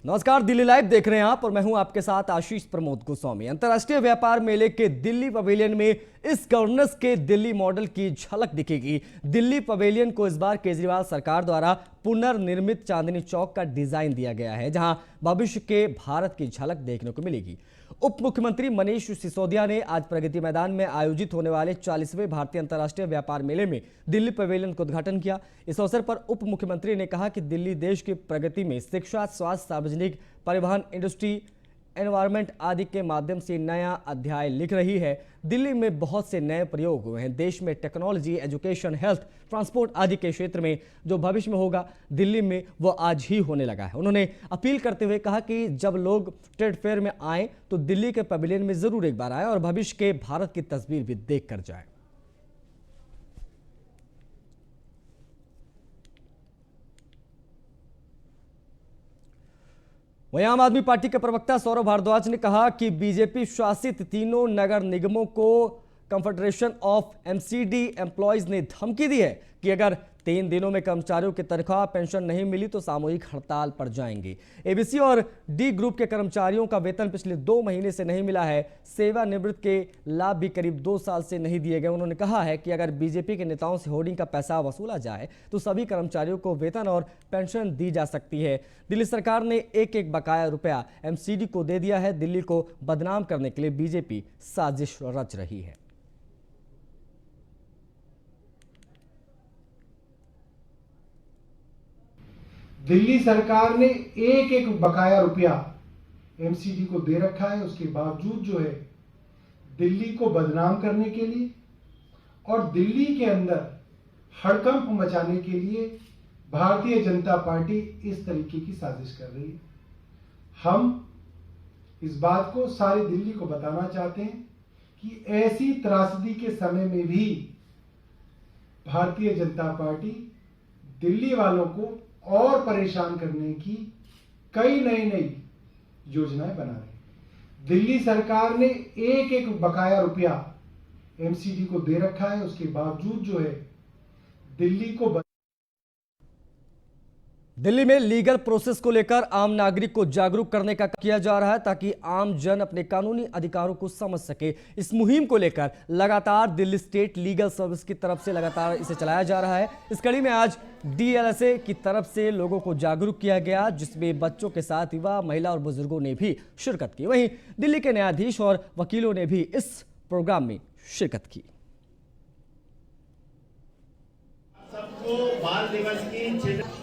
नमस्कार, दिल्ली लाइव देख रहे हैं आप और मैं हूं आपके साथ आशीष प्रमोद गोस्वामी। अंतर्राष्ट्रीय व्यापार मेले के दिल्ली पवेलियन में इस गवर्नेंस के दिल्ली मॉडल की झलक दिखेगी। दिल्ली पवेलियन को इस बार केजरीवाल सरकार द्वारा पुनर्निर्मित चांदनी चौक का डिजाइन दिया गया है, जहां भविष्य के भारत की झलक देखने को मिलेगी। उप मुख्यमंत्री मनीष सिसोदिया ने आज प्रगति मैदान में आयोजित होने वाले 40वें भारतीय अंतर्राष्ट्रीय व्यापार मेले में दिल्ली पवेलियन का उद्घाटन किया। इस अवसर पर उप मुख्यमंत्री ने कहा कि दिल्ली देश की प्रगति में शिक्षा, स्वास्थ्य, सार्वजनिक परिवहन, इंडस्ट्री, एनवायरमेंट आदि के माध्यम से नया अध्याय लिख रही है। दिल्ली में बहुत से नए प्रयोग हुए हैं। देश में टेक्नोलॉजी, एजुकेशन, हेल्थ, ट्रांसपोर्ट आदि के क्षेत्र में जो भविष्य में होगा दिल्ली में, वो आज ही होने लगा है। उन्होंने अपील करते हुए कहा कि जब लोग ट्रेड फेयर में आए तो दिल्ली के पवेलियन में जरूर एक बार आए और भविष्य के भारत की तस्वीर भी देख कर जाए। वहीं आम आदमी पार्टी के प्रवक्ता सौरभ भारद्वाज ने कहा कि बीजेपी शासित तीनों नगर निगमों को कन्फेडरेशन ऑफ एमसीडी एम्प्लॉयज ने धमकी दी है कि अगर 3 दिनों में कर्मचारियों की तनख्वाह, पेंशन नहीं मिली तो सामूहिक हड़ताल पर जाएंगे। एबीसी और डी ग्रुप के कर्मचारियों का वेतन पिछले 2 महीने से नहीं मिला है। सेवानिवृत्त के लाभ भी करीब 2 साल से नहीं दिए गए। उन्होंने कहा है कि अगर बीजेपी के नेताओं से होर्डिंग का पैसा वसूला जाए तो सभी कर्मचारियों को वेतन और पेंशन दी जा सकती है। दिल्ली सरकार ने एक बकाया रुपया एमसीडी को दे दिया है। दिल्ली को बदनाम करने के लिए बीजेपी साजिश रच रही है। दिल्ली सरकार ने एक बकाया रुपया एमसीडी को दे रखा है। उसके बावजूद जो है दिल्ली को बदनाम करने के लिए और दिल्ली के अंदर हड़कंप मचाने के लिए भारतीय जनता पार्टी इस तरीके की साजिश कर रही है। हम इस बात को सारी दिल्ली को बताना चाहते हैं कि ऐसी त्रासदी के समय में भी भारतीय जनता पार्टी दिल्ली वालों को और परेशान करने की कई नई योजनाएं बना रही है। दिल्ली सरकार ने एक बकाया रुपया एमसीडी को दे रखा है। उसके बावजूद जो है दिल्ली में लीगल प्रोसेस को लेकर आम नागरिक को जागरूक करने का किया जा रहा है ताकि आम जन अपने कानूनी अधिकारों को समझ सके। इस मुहिम को लेकर लगातार दिल्ली स्टेट लीगल सर्विस की तरफ से लगातार इसे चलाया जा रहा है। इस कड़ी में आज डीएलएसए की तरफ से लोगों को जागरूक किया गया, जिसमें बच्चों के साथ युवा, महिला और बुजुर्गों ने भी शिरकत की। वहीं दिल्ली के न्यायाधीश और वकीलों ने भी इस प्रोग्राम में शिरकत की। सबको बाल दिवस की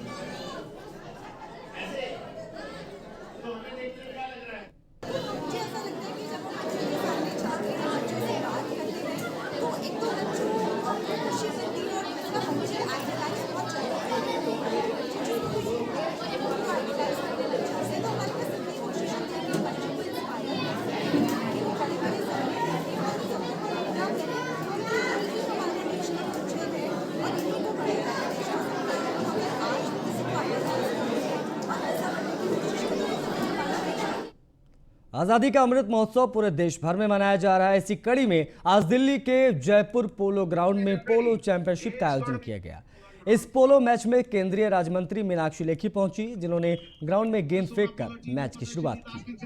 आजादी का अमृत महोत्सव पूरे देश भर में मनाया जा रहा है। इसी कड़ी में आज दिल्ली के जयपुर पोलो ग्राउंड में पोलो चैंपियनशिप का आयोजन किया गया। इस पोलो मैच में केंद्रीय राज्य मंत्री मीनाक्षी लेखी पहुंची, जिन्होंने ग्राउंड में गेंद फेंककर मैच की शुरुआत की।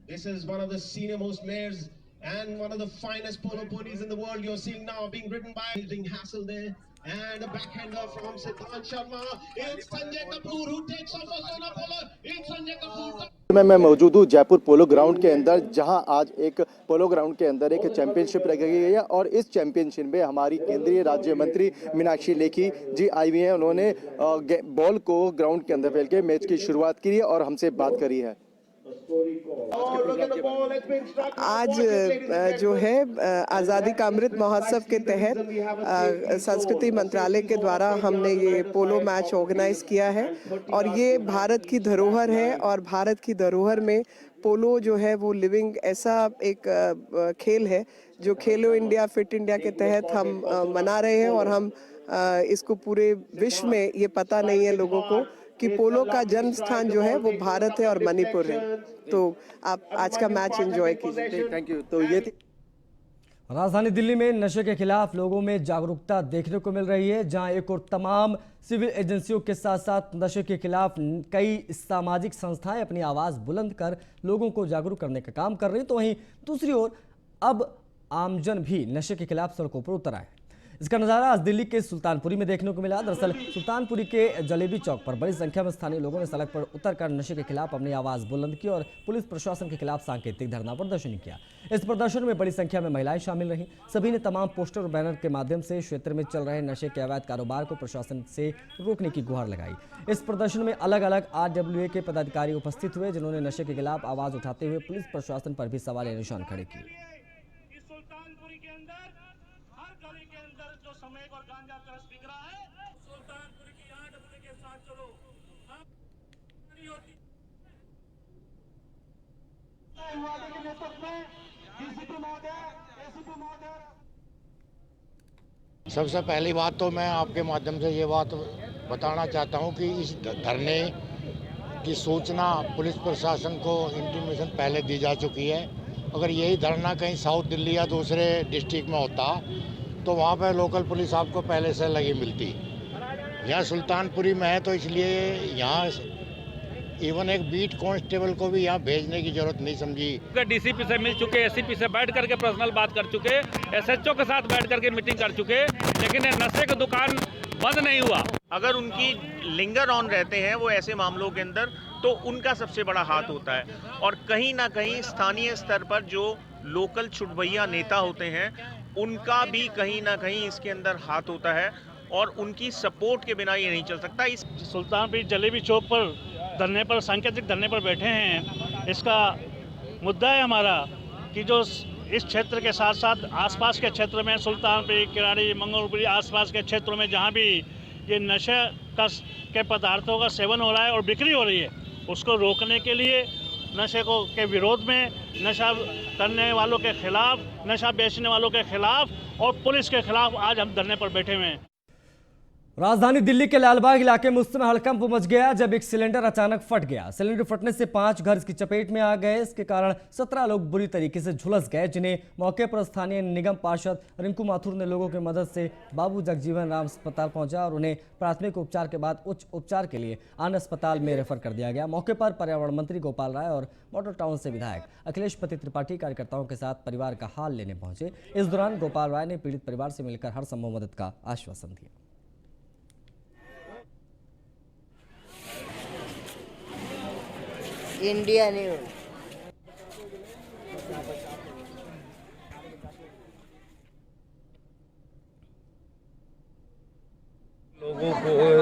This is one of the senior most mares and one of the finest polo ponies in the world. You're seeing now being ridden by Hassel there. And a backhander from Siddhant Sharma. It's Sanjay Kapoor who takes off a Sona Polo. It's Sanjay Kapoor. मैं मौजूद हूँ Jaipur polo ground के अंदर, जहां आज एक polo ground के अंदर एक चैंपियनशिप रखी गई है और इस चैंपियनशिप में हमारी केंद्रीय राज्य मंत्री मीनाक्षी लेखी जी आई हुई हैं। उन्होंने बॉल को ग्राउंड के अंदर फेंक के मैच की शुरुआत की है और हमसे बात करी है। आज जो है आज़ादी का अमृत महोत्सव के तहत संस्कृति मंत्रालय के द्वारा हमने ये पोलो मैच ऑर्गेनाइज किया है और ये भारत की धरोहर है और भारत की धरोहर में पोलो जो है वो लिविंग ऐसा एक खेल है जो खेलो इंडिया फिट इंडिया के तहत हम मना रहे हैं और हम इसको पूरे विश्व में ये पता नहीं है लोगों को कि पोलो का जन्म स्थान जो है वो भारत है और मणिपुर है। तो आप आज का मैच एंजॉय कीजिए। Thank you. तो ये राजधानी दिल्ली में नशे के खिलाफ लोगों में जागरूकता देखने को मिल रही है, जहां एक और तमाम सिविल एजेंसियों के साथ साथ नशे के खिलाफ कई सामाजिक संस्थाएं अपनी आवाज़ बुलंद कर लोगों को जागरूक करने का काम कर रही, तो वहीं दूसरी ओर अब आमजन भी नशे के खिलाफ सड़कों पर उतर आए। इसका नज़ारा आज दिल्ली के सुल्तानपुरी में देखने को मिला। दरअसल सुल्तानपुरी के जलेबी चौक पर बड़ी संख्या में स्थानीय लोगों ने सड़क पर उतरकर नशे के खिलाफ अपनी आवाज़ बुलंद की और पुलिस प्रशासन के खिलाफ सांकेतिक धरना प्रदर्शन किया। इस प्रदर्शन में बड़ी संख्या में महिलाएं शामिल रहीं। सभी ने तमाम पोस्टर और बैनर के माध्यम से क्षेत्र में चल रहे नशे के अवैध कारोबार को प्रशासन से रोकने की गुहार लगाई। इस प्रदर्शन में अलग अलग RWA के पदाधिकारी उपस्थित हुए, जिन्होंने नशे के खिलाफ आवाज़ उठाते हुए पुलिस प्रशासन पर भी सवाल निशान खड़े किए। सुल्तानपुरी के अंदर हर गली के अंदर जो स्मैक और गांजा क्रश बिक रहा है, सुल्तानपुरी की RWA के साथ चलो। नहीं होती के नेतृत्व में DCP महोदय, ACP महोदय। सबसे पहली बात तो मैं आपके माध्यम से ये बात बताना चाहता हूँ कि इस धरने की सूचना पुलिस प्रशासन को इंटीमेशन पहले दी जा चुकी है। अगर यही धरना कहीं साउथ दिल्ली या दूसरे डिस्ट्रिक्ट में होता तो वहाँ पर लोकल पुलिस आपको पहले से लगी मिलती। यहाँ सुल्तानपुरी में है तो इसलिए यहाँ इवन एक बीट कांस्टेबल को भी यहाँ भेजने की जरूरत नहीं समझी। DCP से मिल चुके, ACP से बैठ करके पर्सनल बात कर चुके, SHO के साथ बैठ करके मीटिंग कर चुके, लेकिन नशे की दुकान बंद नहीं हुआ। अगर उनकी लिंगर ऑन रहते हैं वो ऐसे मामलों के अंदर, तो उनका सबसे बड़ा हाथ होता है। और कहीं ना कहीं स्थानीय स्तर पर जो लोकल छुटभैया नेता होते हैं उनका भी कहीं ना कहीं इसके अंदर हाथ होता है और उनकी सपोर्ट के बिना ये नहीं चल सकता। इस सुल्तानपुरी जलेबी चौक पर धरने पर, सांकेतिक धरने पर बैठे हैं। इसका मुद्दा है हमारा कि जो इस क्षेत्र के साथ साथ आसपास के क्षेत्र में सुल्तानपुरी, किराड़ी, मंगलपुरी आसपास के क्षेत्रों में जहाँ भी ये नशे के पदार्थों का सेवन हो रहा है और बिक्री हो रही है, उसको रोकने के लिए नशे के विरोध में, नशा करने वालों के खिलाफ, नशा बेचने वालों के खिलाफ और पुलिस के खिलाफ आज हम धरने पर बैठे हुए हैं। राजधानी दिल्ली के लालबाग इलाके में उस समय हड़कंप मच गया जब एक सिलेंडर अचानक फट गया। सिलेंडर फटने से 5 घर इसकी चपेट में आ गए। इसके कारण 17 लोग बुरी तरीके से झुलस गए, जिन्हें मौके पर स्थानीय निगम पार्षद रिंकू माथुर ने लोगों की मदद से बाबू जगजीवन राम अस्पताल पहुंचा और उन्हें प्राथमिक उपचार के बाद उच्च उपचार के लिए अन्य अस्पताल में रेफर कर दिया गया। मौके पर पर्यावरण मंत्री गोपाल राय और मॉडल टाउन से विधायक अखिलेश पति त्रिपाठी कार्यकर्ताओं के साथ परिवार का हाल लेने पहुंचे। इस दौरान गोपाल राय ने पीड़ित परिवार से मिलकर हर संभव मदद का आश्वासन दिया। India news.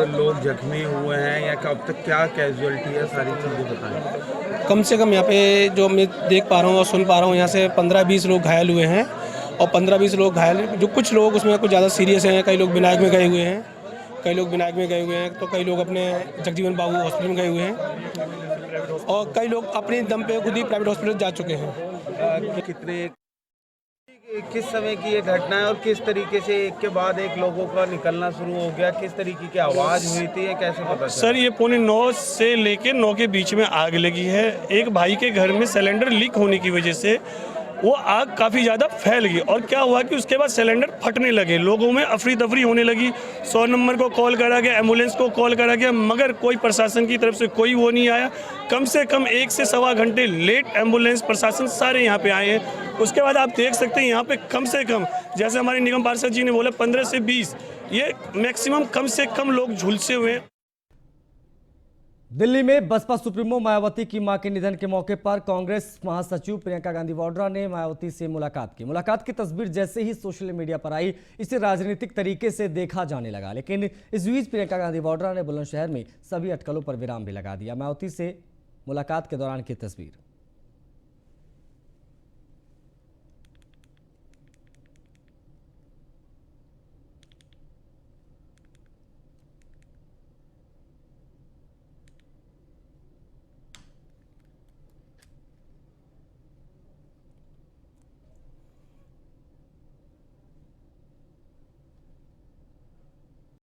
लोग जख्मी हुए हैं या कब तक क्या कैजुअलिटी है, सारी चीज़ें बताएं। कम से कम यहाँ पे जो मैं देख पा रहा हूँ और सुन पा रहा हूँ, यहाँ से 15-20 लोग घायल हुए हैं और 15-20 लोग घायल, जो कुछ लोग उसमें कुछ ज़्यादा सीरियस हैं। कई लोग विनायक में गए हुए हैं, तो कई लोग अपने जगजीवन बाबू हॉस्पिटल में गए हुए हैं और कई लोग अपने दम पे खुद ही प्राइवेट हॉस्पिटल जा चुके हैं। किस समय की ये घटना है और किस तरीके से एक के बाद एक लोगों का निकलना शुरू हो गया, किस तरीके की आवाज़ हुई थी, ये कैसे पता चला? सर, ये 9:45 से लेके 9 के बीच में आग लगी है। एक भाई के घर में सिलेंडर लीक होने की वजह से वो आग काफ़ी ज़्यादा फैल गई और क्या हुआ कि उसके बाद सिलेंडर फटने लगे, लोगों में अफरी तफरी होने लगी। 100 नंबर को कॉल करा गया, एम्बुलेंस को कॉल करा गया, मगर कोई प्रशासन की तरफ से कोई वो नहीं आया। कम से कम 1 से सवा घंटे लेट एम्बुलेंस प्रशासन सारे यहाँ पे आए हैं। उसके बाद आप देख सकते हैं यहाँ पे कम से कम, जैसे हमारे निगम पार्षद जी ने बोला, 15 से 20, ये मैक्सिमम कम से कम लोग झुलसे हुए हैं। दिल्ली में बसपा सुप्रीमो मायावती की मां के निधन के मौके पर कांग्रेस महासचिव प्रियंका गांधी वाड्रा ने मायावती से मुलाकात की। मुलाकात की तस्वीर जैसे ही सोशल मीडिया पर आई, इसे राजनीतिक तरीके से देखा जाने लगा, लेकिन इस बीच प्रियंका गांधी वाड्रा ने बुलंदशहर में सभी अटकलों पर विराम भी लगा दिया। मायावती से मुलाकात के दौरान की तस्वीर।